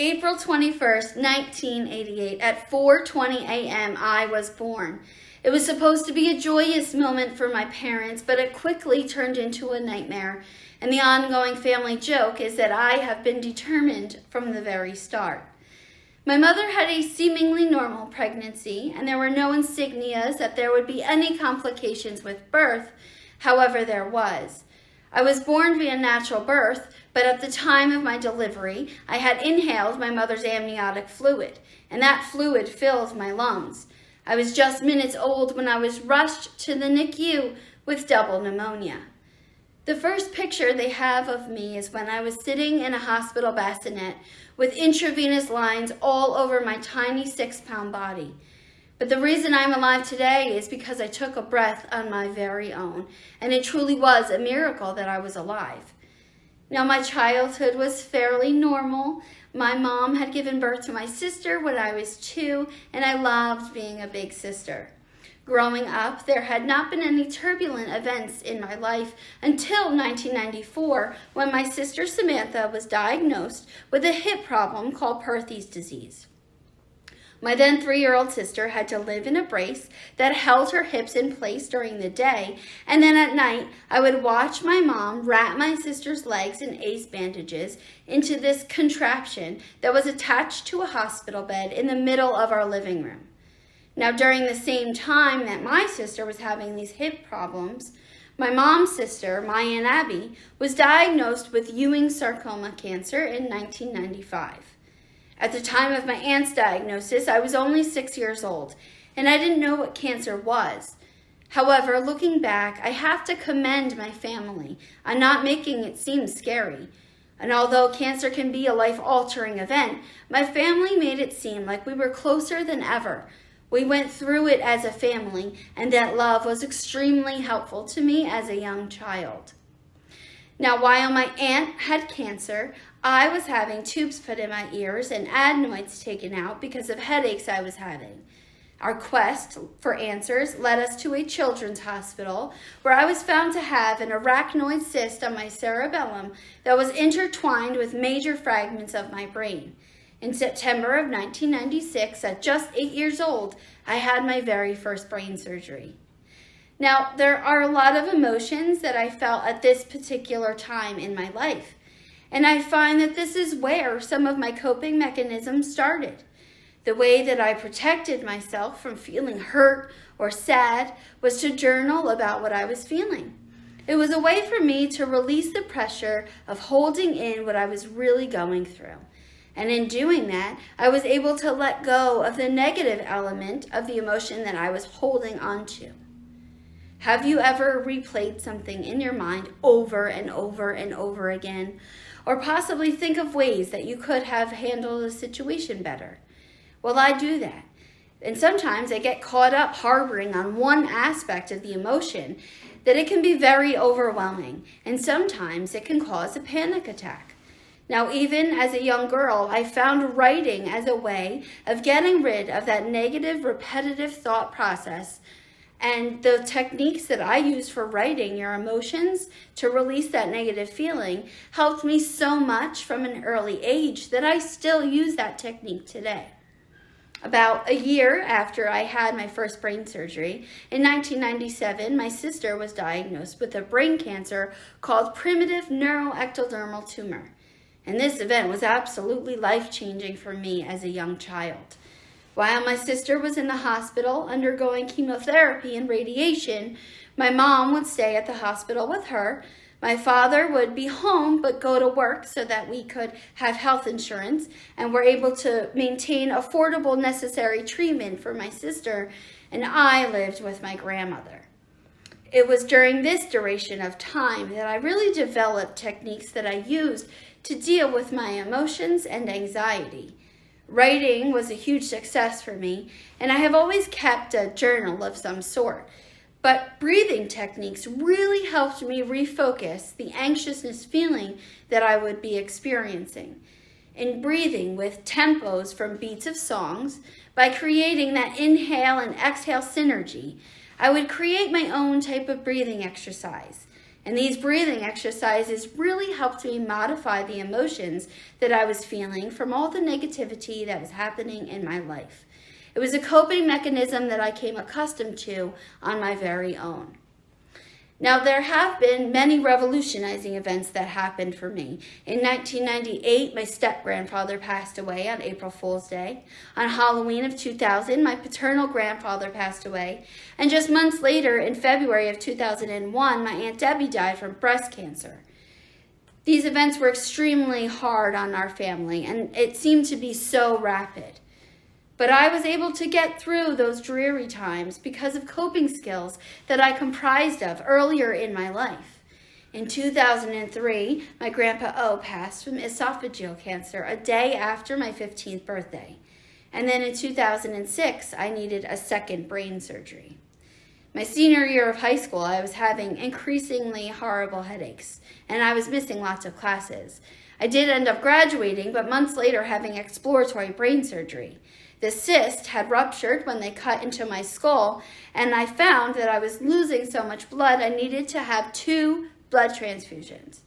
April 21st, 1988, at 4:20 a.m., I was born. It was supposed to be a joyous moment for my parents, but it quickly turned into a nightmare, and the ongoing family joke is that I have been determined from the very start. My mother had a seemingly normal pregnancy, and there were no insignias that there would be any complications with birth. However, there was. I was born via natural birth, but at the time of my delivery, I had inhaled my mother's amniotic fluid, and that fluid filled my lungs. I was just minutes old when I was rushed to the NICU with double pneumonia. The first picture they have of me is when I was sitting in a hospital bassinet with intravenous lines all over my tiny 6-pound body. But the reason I'm alive today is because I took a breath on my very own, and it truly was a miracle that I was alive. Now, my childhood was fairly normal. My mom had given birth to my sister when I was 2, and I loved being a big sister. Growing up, there had not been any turbulent events in my life until 1994, when my sister Samantha was diagnosed with a hip problem called Perthes disease. My then 3-year-old sister had to live in a brace that held her hips in place during the day, and then at night, I would watch my mom wrap my sister's legs in ace bandages into this contraption that was attached to a hospital bed in the middle of our living room. Now, during the same time that my sister was having these hip problems, my mom's sister, my Aunt Abby, was diagnosed with Ewing sarcoma cancer in 1995. At the time of my aunt's diagnosis, I was only 6 years old, and I didn't know what cancer was. However, looking back, I have to commend my family on not making it seem scary. And although cancer can be a life-altering event, my family made it seem like we were closer than ever. We went through it as a family, and that love was extremely helpful to me as a young child. Now, while my aunt had cancer, I was having tubes put in my ears and adenoids taken out because of headaches I was having. Our quest for answers led us to a children's hospital where I was found to have an arachnoid cyst on my cerebellum that was intertwined with major fragments of my brain. In September of 1996, at just 8 years old, I had my very first brain surgery. Now, there are a lot of emotions that I felt at this particular time in my life, and I find that this is where some of my coping mechanisms started. The way that I protected myself from feeling hurt or sad was to journal about what I was feeling. It was a way for me to release the pressure of holding in what I was really going through. And in doing that, I was able to let go of the negative element of the emotion that I was holding on to. Have you ever replayed something in your mind over and over and over again? Or possibly think of ways that you could have handled a situation better? Well, I do that. And sometimes I get caught up harboring on one aspect of the emotion that it can be very overwhelming. And sometimes it can cause a panic attack. Now, even as a young girl, I found writing as a way of getting rid of that negative, repetitive thought process. And the techniques that I use for writing your emotions to release that negative feeling helped me so much from an early age that I still use that technique today. About a year after I had my first brain surgery, in 1997, my sister was diagnosed with a brain cancer called primitive neuroectodermal tumor. And this event was absolutely life-changing for me as a young child. While my sister was in the hospital undergoing chemotherapy and radiation, my mom would stay at the hospital with her. My father would be home but go to work so that we could have health insurance and were able to maintain affordable necessary treatment for my sister, and I lived with my grandmother. It was during this duration of time that I really developed techniques that I used to deal with my emotions and anxiety. Writing was a huge success for me, and I have always kept a journal of some sort. But breathing techniques really helped me refocus the anxiousness feeling that I would be experiencing. In breathing with tempos from beats of songs, by creating that inhale and exhale synergy, I would create my own type of breathing exercise. And these breathing exercises really helped me modify the emotions that I was feeling from all the negativity that was happening in my life. It was a coping mechanism that I came accustomed to on my very own. Now, there have been many revolutionizing events that happened for me. In 1998, my step-grandfather passed away on April Fool's Day. On Halloween of 2000, my paternal grandfather passed away. And just months later, in February of 2001, my Aunt Debbie died from breast cancer. These events were extremely hard on our family, and it seemed to be so rapid. But I was able to get through those dreary times because of coping skills that I comprised of earlier in my life. In 2003, my Grandpa O passed from esophageal cancer a day after my 15th birthday. And then in 2006, I needed a second brain surgery. My senior year of high school, I was having increasingly horrible headaches, and I was missing lots of classes. I did end up graduating, but months later having exploratory brain surgery. The cyst had ruptured when they cut into my skull, and I found that I was losing so much blood I needed to have 2 blood transfusions.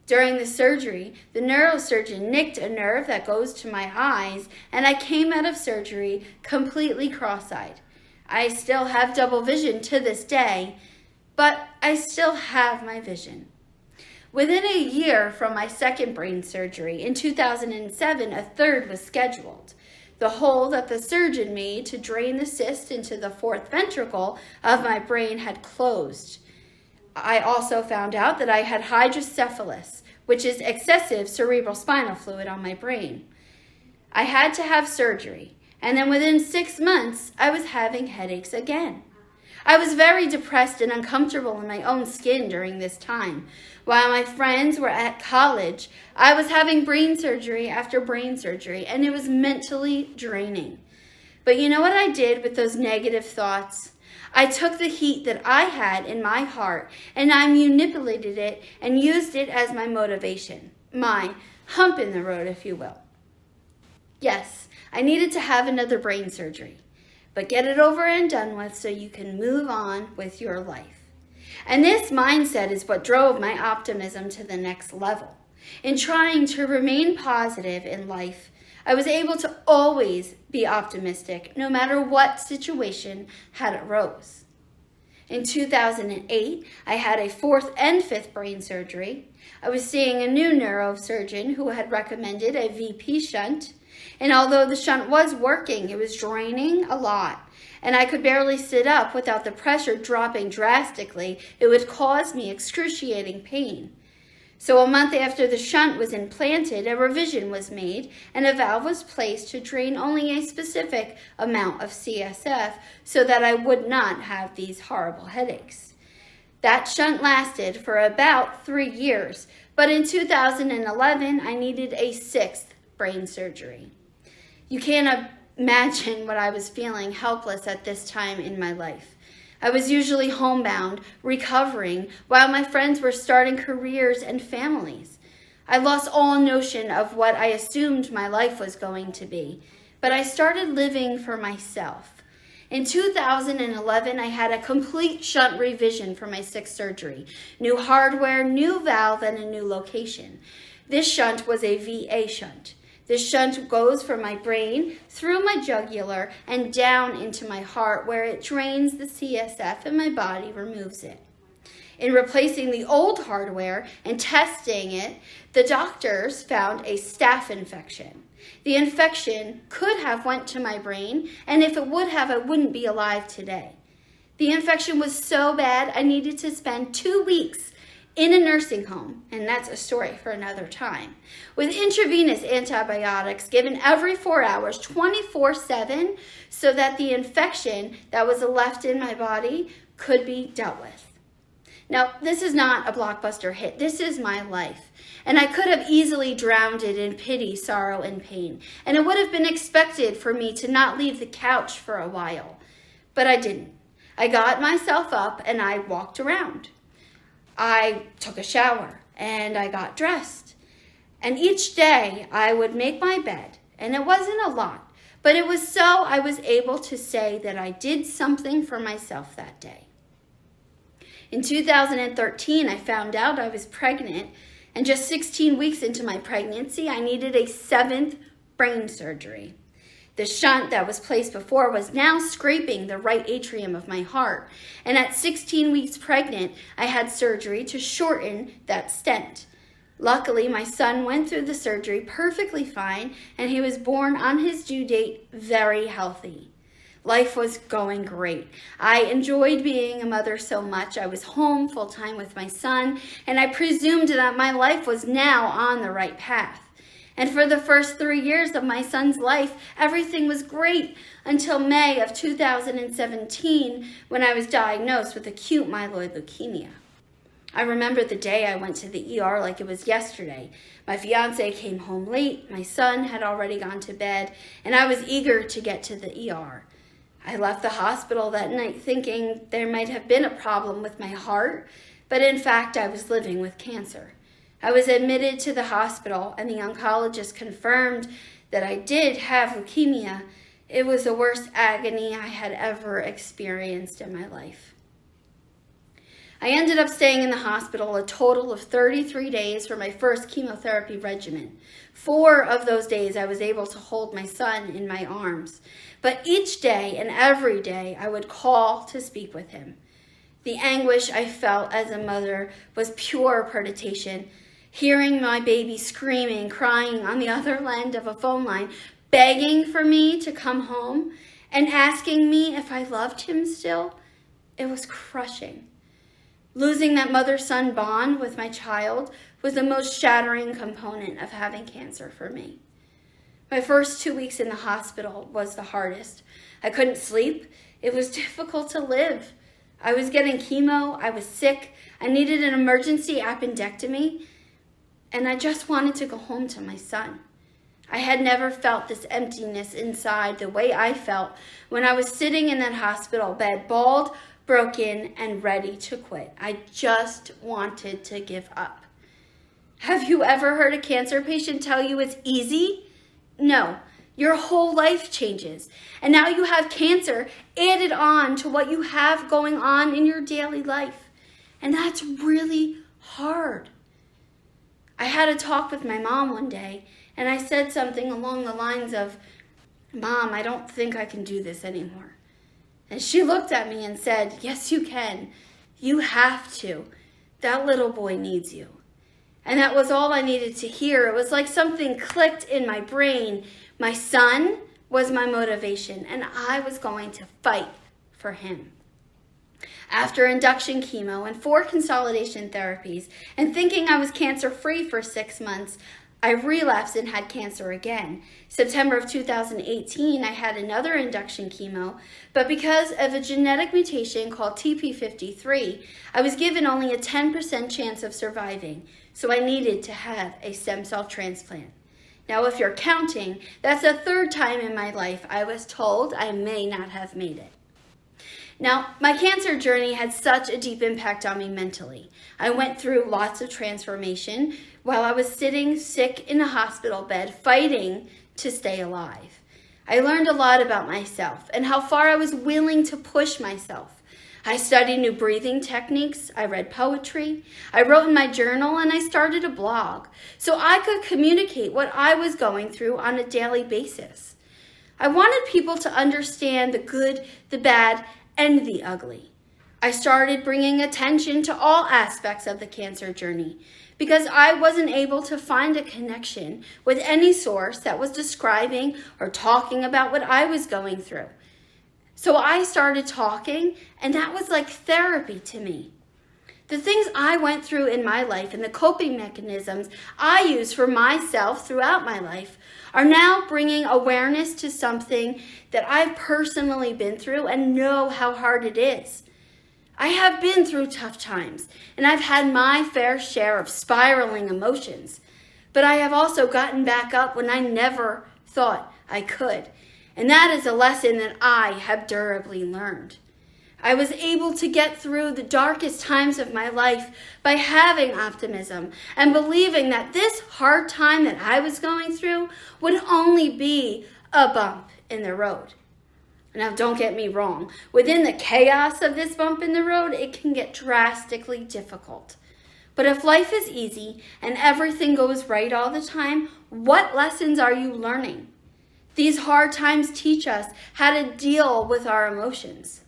During the surgery, the neurosurgeon nicked a nerve that goes to my eyes, and I came out of surgery completely cross-eyed. I still have double vision to this day, but I still have my vision. Within a year from my second brain surgery, in 2007, a third was scheduled. The hole that the surgeon made to drain the cyst into the 4th ventricle of my brain had closed. I also found out that I had hydrocephalus, which is excessive cerebral spinal fluid on my brain. I had to have surgery, and then within 6 months, I was having headaches again. I was very depressed and uncomfortable in my own skin during this time. While my friends were at college, I was having brain surgery after brain surgery, and it was mentally draining. But you know what I did with those negative thoughts? I took the heat that I had in my heart, and I manipulated it and used it as my motivation, my hump in the road, if you will. Yes, I needed to have another brain surgery. But get it over and done with so you can move on with your life. And this mindset is what drove my optimism to the next level. In trying to remain positive in life, I was able to always be optimistic no matter what situation had arose. In 2008, I had a 4th and 5th brain surgery. I was seeing a new neurosurgeon who had recommended a VP shunt. And although the shunt was working, it was draining a lot. And I could barely sit up without the pressure dropping drastically. It would cause me excruciating pain. So a month after the shunt was implanted, a revision was made and a valve was placed to drain only a specific amount of CSF so that I would not have these horrible headaches. That shunt lasted for about 3 years, but in 2011, I needed a 6th brain surgery. You can't imagine what I was feeling helpless at this time in my life. I was usually homebound, recovering, while my friends were starting careers and families. I lost all notion of what I assumed my life was going to be, but I started living for myself. In 2011, I had a complete shunt revision for my 6th surgery. New hardware, new valve, and a new location. This shunt was a VA shunt. This shunt goes from my brain, through my jugular, and down into my heart where it drains the CSF and my body removes it. In replacing the old hardware and testing it, the doctors found a staph infection. The infection could have went to my brain, and if it would have, I wouldn't be alive today. The infection was so bad, I needed to spend 2 weeks in a nursing home, and that's a story for another time, with intravenous antibiotics given every 4 hours, 24/7, so that the infection that was left in my body could be dealt with. Now, this is not a blockbuster hit. This is my life, and I could have easily drowned it in pity, sorrow, and pain, and it would have been expected for me to not leave the couch for a while, but I didn't. I got myself up and I walked around. I took a shower and I got dressed. And each day I would make my bed, and it wasn't a lot, but it was so I was able to say that I did something for myself that day. In 2013, I found out I was pregnant, and just 16 weeks into my pregnancy, I needed a 7th brain surgery. The shunt that was placed before was now scraping the right atrium of my heart, and at 16 weeks pregnant, I had surgery to shorten that stent. Luckily, my son went through the surgery perfectly fine, and he was born on his due date very healthy. Life was going great. I enjoyed being a mother so much. I was home full-time with my son, and I presumed that my life was now on the right path. And for the first 3 years of my son's life, everything was great until May of 2017, when I was diagnosed with acute myeloid leukemia. I remember the day I went to the ER like it was yesterday. My fiance came home late, my son had already gone to bed, and I was eager to get to the ER. I left the hospital that night thinking there might have been a problem with my heart, but in fact I was living with cancer. I was admitted to the hospital, and the oncologist confirmed that I did have leukemia. It was the worst agony I had ever experienced in my life. I ended up staying in the hospital a total of 33 days for my first chemotherapy regimen. 4 of those days I was able to hold my son in my arms. But each day and every day I would call to speak with him. The anguish I felt as a mother was pure perdition. Hearing my baby screaming, crying on the other end of a phone line, begging for me to come home and asking me if I loved him still, it was crushing. Losing that mother-son bond with my child was the most shattering component of having cancer for me. My first 2 weeks in the hospital was the hardest. I couldn't sleep. It was difficult to live. I was getting chemo. I was sick. I needed an emergency appendectomy. And I just wanted to go home to my son. I had never felt this emptiness inside the way I felt when I was sitting in that hospital bed, bald, broken, and ready to quit. I just wanted to give up. Have you ever heard a cancer patient tell you it's easy? No, your whole life changes. And now you have cancer added on to what you have going on in your daily life. And that's really hard. I had a talk with my mom one day, and I said something along the lines of, "Mom, I don't think I can do this anymore." And she looked at me and said, "Yes, you can. You have to. That little boy needs you." And that was all I needed to hear. It was like something clicked in my brain. My son was my motivation, and I was going to fight for him. After induction chemo and 4 consolidation therapies, and thinking I was cancer-free for 6 months, I relapsed and had cancer again. September of 2018, I had another induction chemo, but because of a genetic mutation called TP53, I was given only a 10% chance of surviving, so I needed to have a stem cell transplant. Now, if you're counting, that's the 3rd time in my life I was told I may not have made it. Now, my cancer journey had such a deep impact on me mentally. I went through lots of transformation while I was sitting sick in a hospital bed, fighting to stay alive. I learned a lot about myself and how far I was willing to push myself. I studied new breathing techniques, I read poetry, I wrote in my journal, and I started a blog so I could communicate what I was going through on a daily basis. I wanted people to understand the good, the bad, and the ugly. I started bringing attention to all aspects of the cancer journey because I wasn't able to find a connection with any source that was describing or talking about what I was going through. So I started talking, and that was like therapy to me. The things I went through in my life and the coping mechanisms I use for myself throughout my life are now bringing awareness to something that I've personally been through and know how hard it is. I have been through tough times, and I've had my fair share of spiraling emotions, but I have also gotten back up when I never thought I could, and that is a lesson that I have durably learned. I was able to get through the darkest times of my life by having optimism and believing that this hard time that I was going through would only be a bump in the road. Now, don't get me wrong. Within the chaos of this bump in the road, it can get drastically difficult. But if life is easy and everything goes right all the time, what lessons are you learning? These hard times teach us how to deal with our emotions.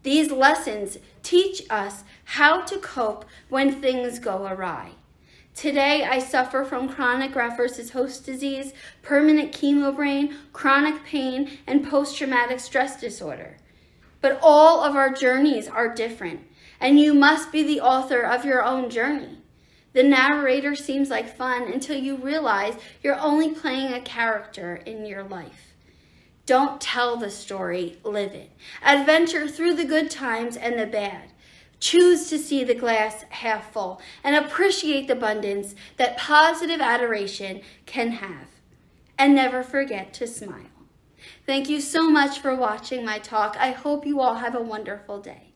These lessons teach us how to cope when things go awry. Today, I suffer from chronic graft-versus-host disease, permanent chemo brain, chronic pain, and post-traumatic stress disorder. But all of our journeys are different, and you must be the author of your own journey. The narrator seems like fun until you realize you're only playing a character in your life. Don't tell the story, live it. Adventure through the good times and the bad. Choose to see the glass half full and appreciate the abundance that positive adoration can have. And never forget to smile. Thank you so much for watching my talk. I hope you all have a wonderful day.